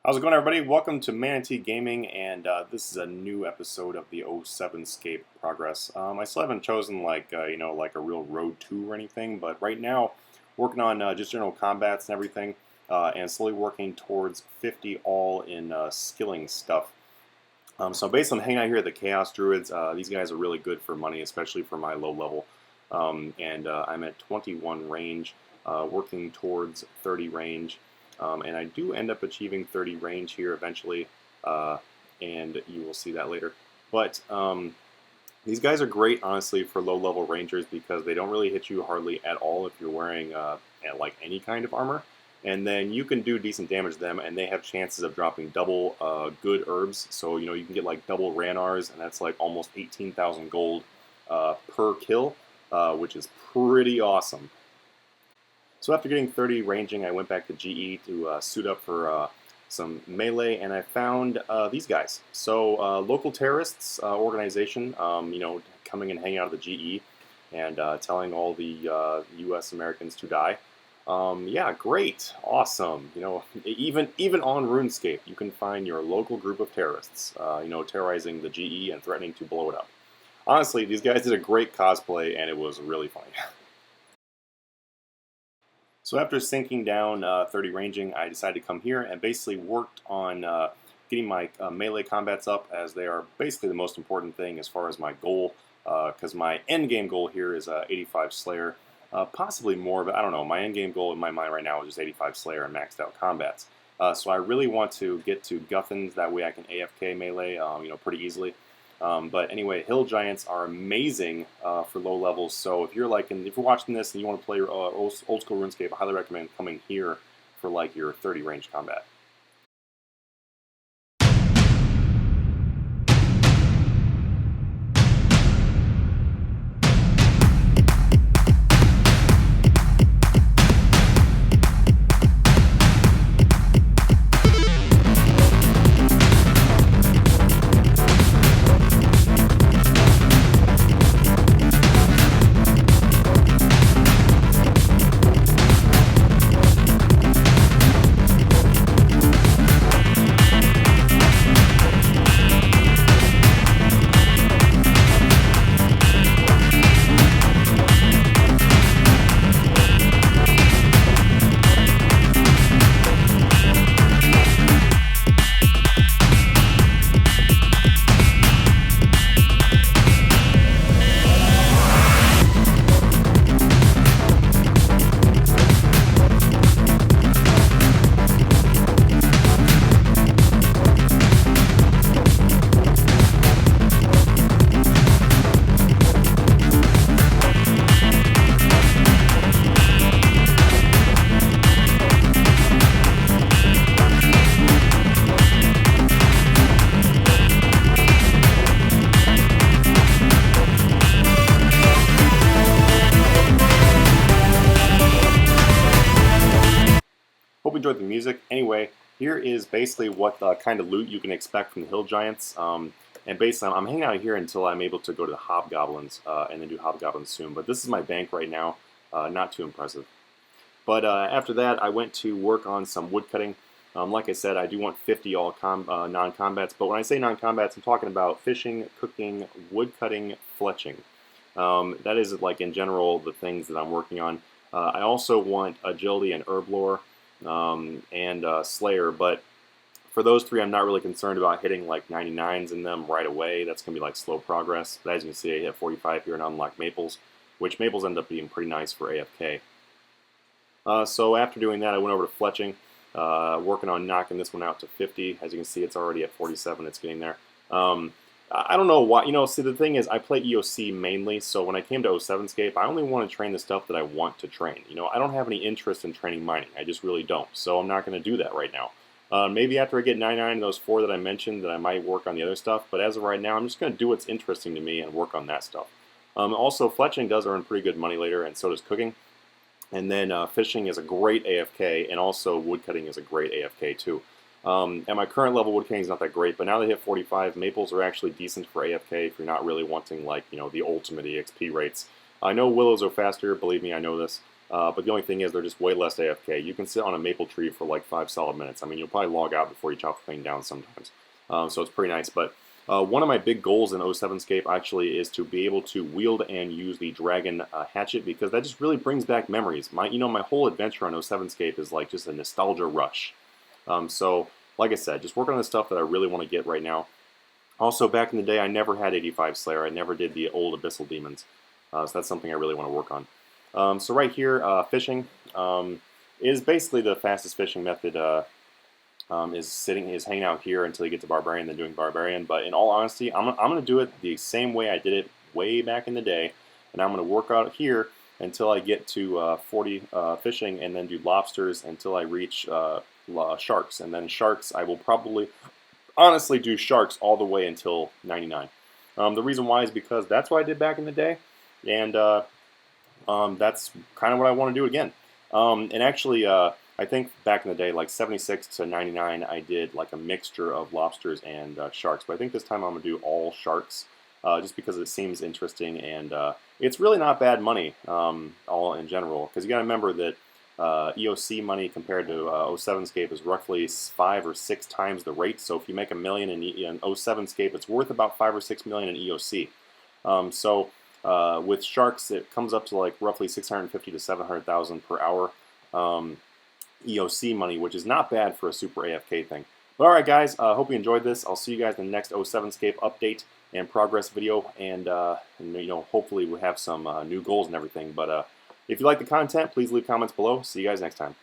How's it going, everybody? Welcome to Manatee Gaming, and this is a new episode of the 07Scape progress. I still haven't chosen like a real road to or anything, but right now working on just general combats and everything, and slowly working towards 50 all in skilling stuff. So based on hanging out here at the Chaos Druids, these guys are really good for money, especially for my low level. I'm at 21 range, working towards 30 range. And I do end up achieving 30 range here eventually, and you will see that later. But these guys are great, honestly, for low-level rangers because they don't really hit you hardly at all if you're wearing like any kind of armor. And then you can do decent damage to them, and they have chances of dropping double good herbs. So you can get like double Ranars, and that's like almost 18,000 gold per kill, which is pretty awesome. So after getting 30 ranging, I went back to GE to suit up for some melee, and I found these guys. So local terrorists organization, coming and hanging out of the GE and telling all the U.S. Americans to die. Yeah, great, awesome. Even on Runescape, you can find your local group of terrorists, terrorizing the GE and threatening to blow it up. Honestly, these guys did a great cosplay, and it was really funny. So after sinking down 30 ranging, I decided to come here and basically worked on getting my melee combats up, as they are basically the most important thing as far as my goal, because my end game goal here is 85 Slayer, possibly more, but I don't know. My end game goal in my mind right now is just 85 Slayer and maxed out combats. So I really want to get to Guthans, that way I can AFK melee, pretty easily. But anyway, hill giants are amazing for low levels. So if you're if you're watching this and you want to play old school RuneScape, I highly recommend coming here for like your 30 range combat. Hope you enjoyed the music. Anyway, here is basically what kind of loot you can expect from the hill giants. And basically, I'm hanging out here until I'm able to go to the hobgoblins and then do hobgoblins soon. But this is my bank right now. Not too impressive. But after that, I went to work on some woodcutting. Like I said, I do want 50 all non-combats. But when I say non-combats, I'm talking about fishing, cooking, woodcutting, fletching. That is, like, in general, the things that I'm working on. I also want agility and herb lore. And Slayer, but for those three I'm not really concerned about hitting like 99s in them right away. That's going to be like slow progress, but as you can see I hit 45 here and unlock Maples, which Maples end up being pretty nice for AFK. So after doing that I went over to fletching, working on knocking this one out to 50. As you can see it's already at 47, it's getting there. I don't know why, see the thing is I play EOC mainly, so when I came to 07Scape, I only want to train the stuff that I want to train. I don't have any interest in training mining, I just really don't, so I'm not going to do that right now. Maybe after I get 99 in those 4 that I mentioned, that I might work on the other stuff, but as of right now, I'm just going to do what's interesting to me and work on that stuff. Also, fletching does earn pretty good money later, and so does cooking. And then fishing is a great AFK, and also woodcutting is a great AFK too. At my current level, woodcutting is not that great, but now they hit 45, maples are actually decent for AFK if you're not really wanting, like, the ultimate EXP rates. I know willows are faster, believe me, I know this. but the only thing is they're just way less AFK. You can sit on a maple tree for like 5 solid minutes. I mean, you'll probably log out before you chop the thing down sometimes. So it's pretty nice. But one of my big goals in 07Scape actually is to be able to wield and use the dragon hatchet, because that just really brings back memories. My whole adventure on 07Scape is like just a nostalgia rush. So like I said, just working on the stuff that I really want to get right now. Also, back in the day, I never had 85 Slayer. I never did the old Abyssal Demons. So that's something I really want to work on. So right here, fishing is basically the fastest fishing method. Is hanging out here until you get to Barbarian, then doing Barbarian. But in all honesty, I'm going to do it the same way I did it way back in the day, and I'm going to work out here until I get to 40 fishing, and then do lobsters until I reach sharks. And then sharks, I will probably honestly do sharks all the way until 99. The reason why is because that's what I did back in the day, and that's kind of what I want to do again. And actually, I think back in the day, like 76 to 99, I did like a mixture of lobsters and sharks. But I think this time I'm going to do all sharks, just because it seems interesting, and it's really not bad money all in general. Because you got to remember that EOC money compared to 07Scape is roughly 5 or 6 times the rate. So if you make $1 million in 07Scape, it's worth about 5 or 6 million in EOC. With sharks, it comes up to like roughly 650 to 700,000 per hour EOC money, which is not bad for a super AFK thing. But all right, guys, hope you enjoyed this. I'll see you guys in the next 07Scape update and progress video, and hopefully we'll have some new goals and everything. But if you like the content, please leave comments below. See you guys next time.